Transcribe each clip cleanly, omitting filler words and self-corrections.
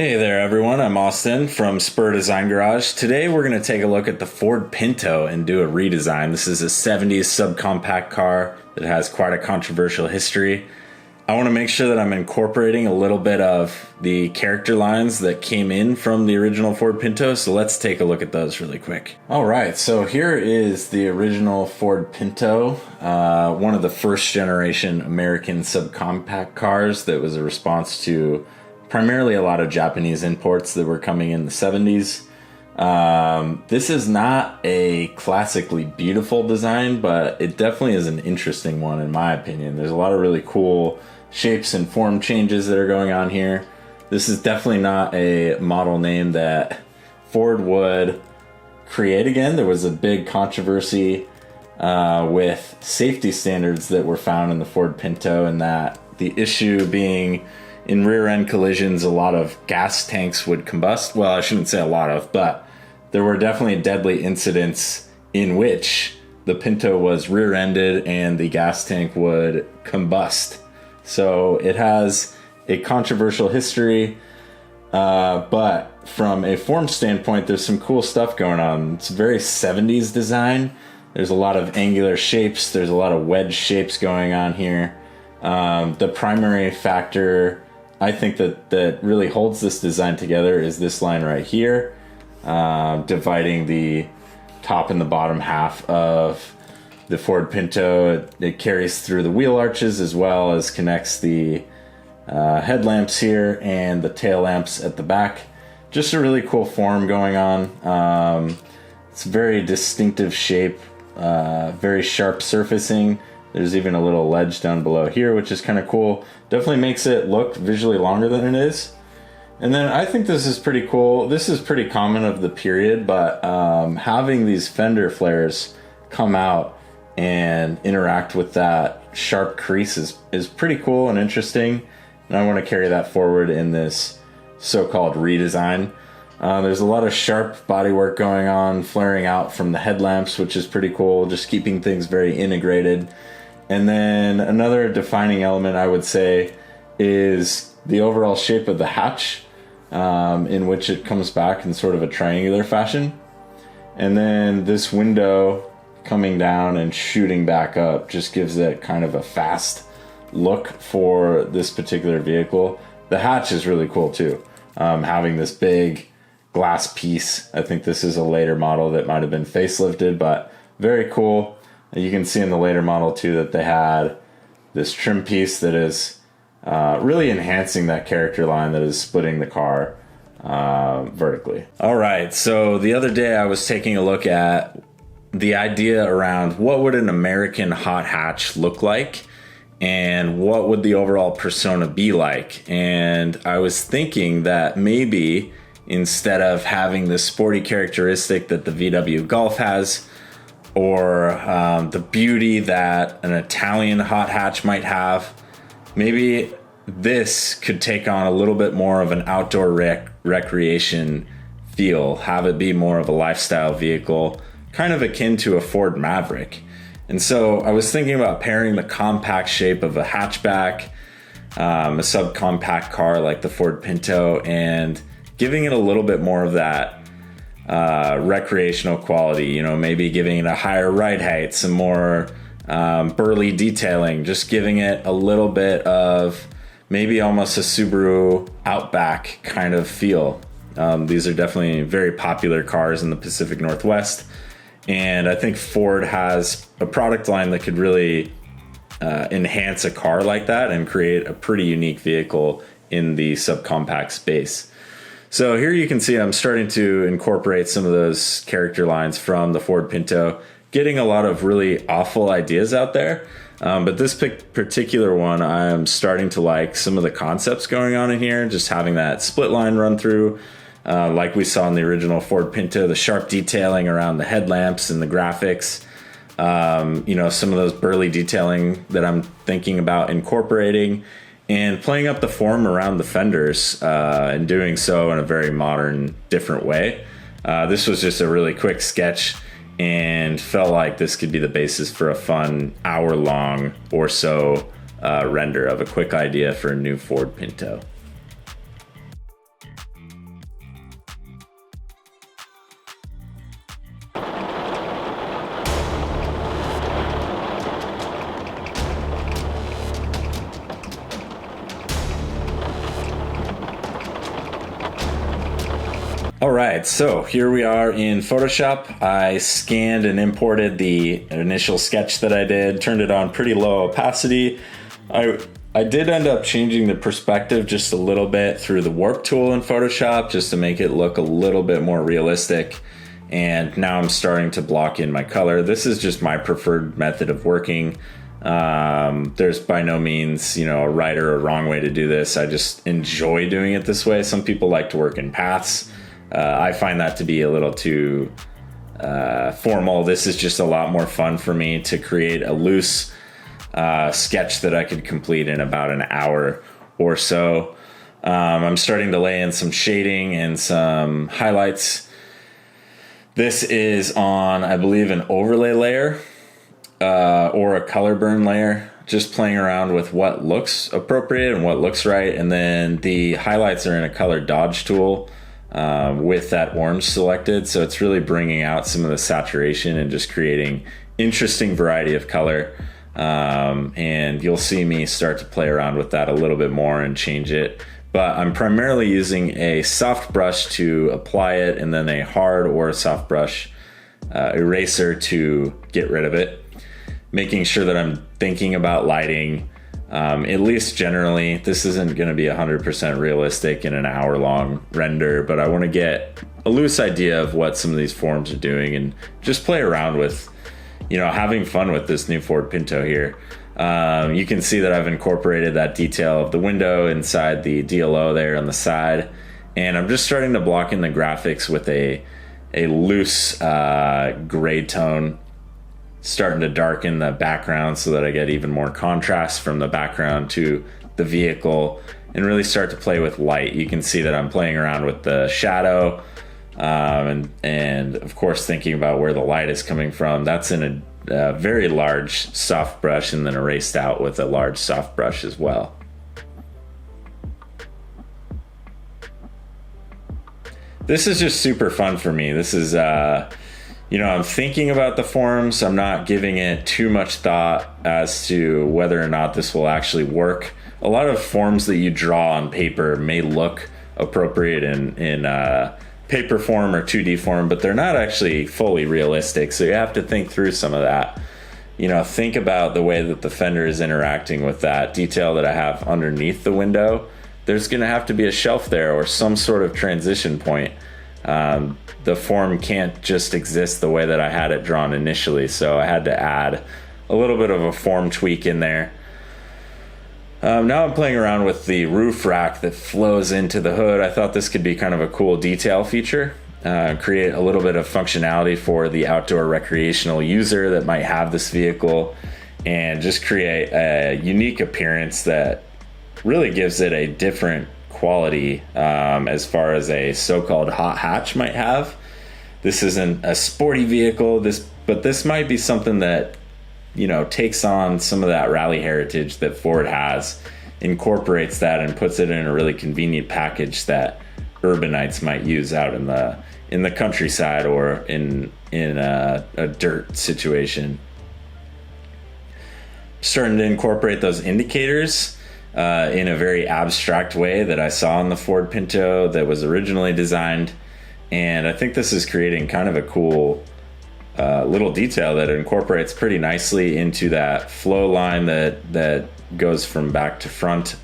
Hey there everyone, I'm Austin from Spur Design Garage. Today we're going to take a look at the Ford Pinto and do a redesign. This is a 70s subcompact car that has quite a controversial history. I want to make sure that I'm incorporating a little bit of the character lines that came in from the original Ford Pinto, so let's take a look at those really quick. Alright, so here is the original Ford Pinto, one of the first generation American subcompact cars that was a response to primarily a lot of Japanese imports that were coming in the 70s. This is not a classically beautiful design, but it definitely is an interesting one in my opinion. There's a lot of really cool shapes and form changes that are going on here. This is definitely not a model name that Ford would create again. There was a big controversy with safety standards that were found in the Ford Pinto, and that the issue being in rear end collisions, a lot of gas tanks would combust. Well, I shouldn't say a lot of, but there were definitely deadly incidents in which the Pinto was rear ended and the gas tank would combust. So it has a controversial history, but from a form standpoint, there's some cool stuff going on. It's a very 70s design. There's a lot of angular shapes. There's a lot of wedge shapes going on here. The primary factor I think that really holds this design together is this line right here, dividing the top and the bottom half of the Ford Pinto. It carries through the wheel arches as well as connects the headlamps here and the tail lamps at the back. Just a really cool form going on. It's a very distinctive shape, very sharp surfacing. There's even a little ledge down below here, which is kind of cool. Definitely makes it look visually longer than it is. And then I think this is pretty cool. This is pretty common of the period, but having these fender flares come out and interact with that sharp crease is pretty cool and interesting. And I want to carry that forward in this so-called redesign. There's a lot of sharp bodywork going on, flaring out from the headlamps, which is pretty cool, just keeping things very integrated. And then another defining element I would say is the overall shape of the hatch, in which it comes back in sort of a triangular fashion. And then this window coming down and shooting back up just gives it kind of a fast look for this particular vehicle. The hatch is really cool too, having this big glass piece. I think this is a later model that might have been facelifted, but very cool. You can see in the later model too that they had this trim piece that is really enhancing that character line that is splitting the car vertically. All right, so the other day I was taking a look at the idea around what would an American hot hatch look like and what would the overall persona be like. And I was thinking that maybe instead of having this sporty characteristic that the VW Golf has, or the beauty that an Italian hot hatch might have, maybe this could take on a little bit more of an outdoor recreation feel, have it be more of a lifestyle vehicle, kind of akin to a Ford Maverick. And so I was thinking about pairing the compact shape of a hatchback, a subcompact car like the Ford Pinto, and giving it a little bit more of that recreational quality, you know, maybe giving it a higher ride height, some more burly detailing, just giving it a little bit of maybe almost a Subaru Outback kind of feel. These are definitely very popular cars in the Pacific Northwest, and I think Ford has a product line that could really enhance a car like that and create a pretty unique vehicle in the subcompact space. So here you can see I'm starting to incorporate some of those character lines from the Ford Pinto, getting a lot of really awful ideas out there. But this particular one, I'm starting to like some of the concepts going on in here, just having that split line run through, like we saw in the original Ford Pinto, the sharp detailing around the headlamps and the graphics. You know, some of those burly detailing that I'm thinking about incorporating, and playing up the form around the fenders, and doing so in a very modern, different way. This was just a really quick sketch and felt like this could be the basis for a fun hour-long or so render of a quick idea for a new Ford Pinto. All right, so here we are in Photoshop. I scanned and imported the initial sketch that I did, turned it on pretty low opacity. I did end up changing the perspective just a little bit through the warp tool in Photoshop just to make it look a little bit more realistic. And now I'm starting to block in my color. This is just my preferred method of working. There's by no means, a right or a wrong way to do this. I just enjoy doing it this way. Some people like to work in paths. I find that to be a little too formal. This is just a lot more fun for me to create a loose sketch that I could complete in about an hour or so. I'm starting to lay in some shading and some highlights. This is on, I believe, an overlay layer or a color burn layer. Just playing around with what looks appropriate and what looks right. And then the highlights are in a color dodge tool. With that orange selected, so it's really bringing out some of the saturation and just creating interesting variety of color, and you'll see me start to play around with that a little bit more and change it, but I'm primarily using a soft brush to apply it and then a hard or a soft brush eraser to get rid of it, making sure that I'm thinking about lighting. At least generally, this isn't going to be 100% realistic in an hour-long render, but I want to get a loose idea of what some of these forms are doing and just play around with, having fun with this new Ford Pinto here. You can see that I've incorporated that detail of the window inside the DLO there on the side, and I'm just starting to block in the graphics with a loose gray tone, starting to darken the background so that I get even more contrast from the background to the vehicle and really start to play with light. You can see that I'm playing around with the shadow and of course thinking about where the light is coming from. That's in a very large soft brush and then erased out with a large soft brush as well. This is just super fun for me. This is I'm thinking about the forms. I'm not giving it too much thought as to whether or not this will actually work. A lot of forms that you draw on paper may look appropriate in paper form or 2D form, but they're not actually fully realistic. So you have to think through some of that. Think about the way that the fender is interacting with that detail that I have underneath the window. There's going to have to be a shelf there or some sort of transition point. The form can't just exist the way that I had it drawn initially, so I had to add a little bit of a form tweak in there. Now I'm playing around with the roof rack that flows into the hood. I thought this could be kind of a cool detail feature, create a little bit of functionality for the outdoor recreational user that might have this vehicle, and just create a unique appearance that really gives it a different quality as far as a so-called hot hatch might have. This isn't a sporty vehicle, but this might be something that takes on some of that rally heritage that Ford has, incorporates that and puts it in a really convenient package that urbanites might use out in the countryside or in a dirt situation. Starting to incorporate those indicators in a very abstract way that I saw in the Ford Pinto that was originally designed. And I think this is creating kind of a cool little detail that incorporates pretty nicely into that flow line that goes from back to front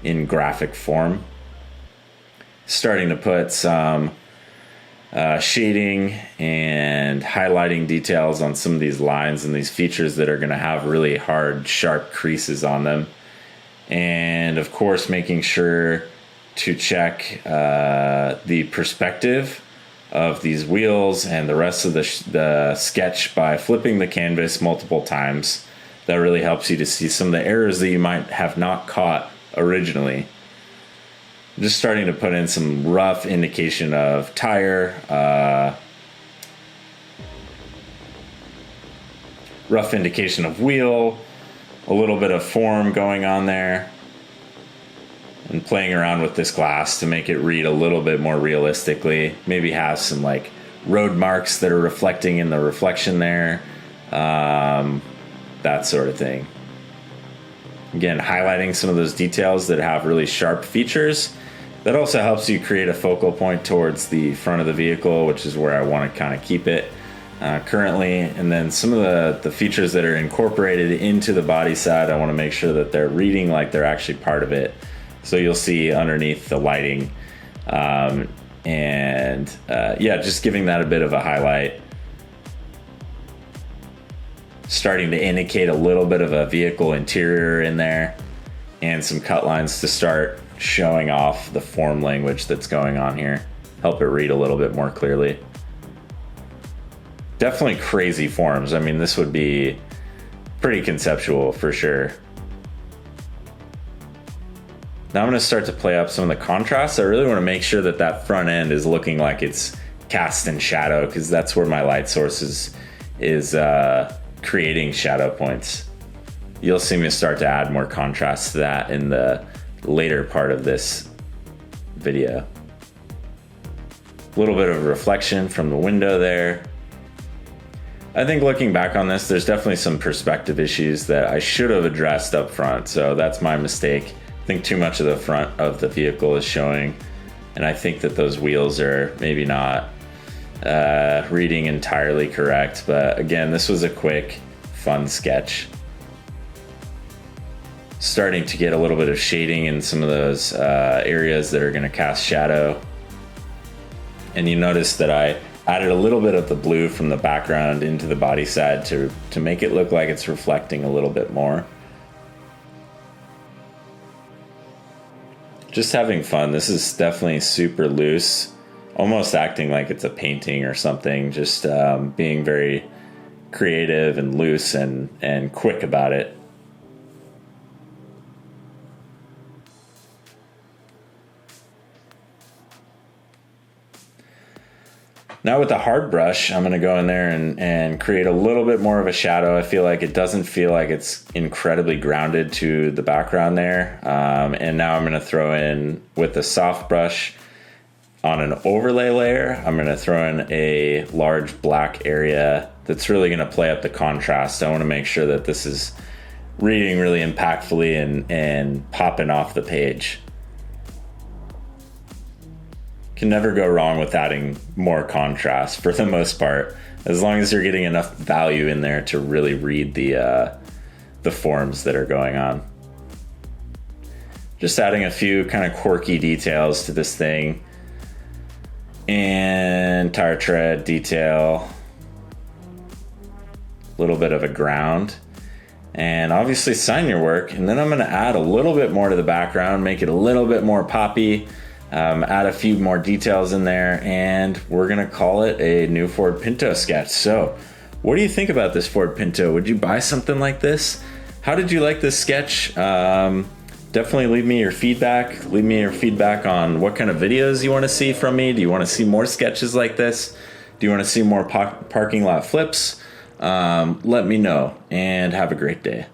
in graphic form. Starting to put some shading and highlighting details on some of these lines and these features that are going to have really hard, sharp creases on them. And of course, making sure to check the perspective of these wheels and the rest of the sketch by flipping the canvas multiple times. That really helps you to see some of the errors that you might have not caught originally. Just starting to put in some rough indication of tire, rough indication of wheel, a little bit of form going on there, and playing around with this glass to make it read a little bit more realistically. Maybe have some like road marks that are reflecting in the reflection there, that sort of thing. Again, highlighting some of those details that have really sharp features That also helps you create a focal point towards the front of the vehicle, which is where I want to kind of keep it currently. And then some of the features that are incorporated into the body side, I want to make sure that they're reading like they're actually part of it. So you'll see underneath the lighting, yeah, just giving that a bit of a highlight. Starting to indicate a little bit of a vehicle interior in there, and some cut lines to start showing off the form language that's going on here. Help it read a little bit more clearly. Definitely crazy forms. I mean, this would be pretty conceptual for sure. Now I'm going to start to play up some of the contrast. I really want to make sure that that front end is looking like it's cast in shadow, because that's where my light source is creating shadow points. You'll see me start to add more contrast to that in the later part of this video. A little bit of reflection from the window there. I think looking back on this, there's definitely some perspective issues that I should have addressed up front, so that's my mistake. I think too much of the front of the vehicle is showing, and I think that those wheels are maybe not reading entirely correct. But again, this was a quick, fun sketch. Starting to get a little bit of shading in some of those areas that are going to cast shadow. And you notice that I added a little bit of the blue from the background into the body side to make it look like it's reflecting a little bit more. Just having fun. This is definitely super loose, almost acting like it's a painting or something, just being very creative and loose and quick about it. Now with the hard brush, I'm going to go in there and create a little bit more of a shadow. I feel like it doesn't feel like it's incredibly grounded to the background there. And now I'm going to throw in, with the soft brush on an overlay layer, I'm going to throw in a large black area that's really going to play up the contrast. I want to make sure that this is reading really impactfully and popping off the page. Can never go wrong with adding more contrast for the most part, as long as you're getting enough value in there to really read the forms that are going on. Just adding a few kind of quirky details to this thing, and tire tread detail, a little bit of a ground, and obviously sign your work. And then I'm going to add a little bit more to the background, make it a little bit more poppy. Add a few more details in there, and we're gonna call it a new Ford Pinto sketch. So what do you think about this Ford Pinto? Would you buy something like this? How did you like this sketch? Definitely leave me your feedback. Leave me your feedback on what kind of videos you want to see from me. Do you want to see more sketches like this? Do you want to see more parking lot flips? Let me know, and have a great day.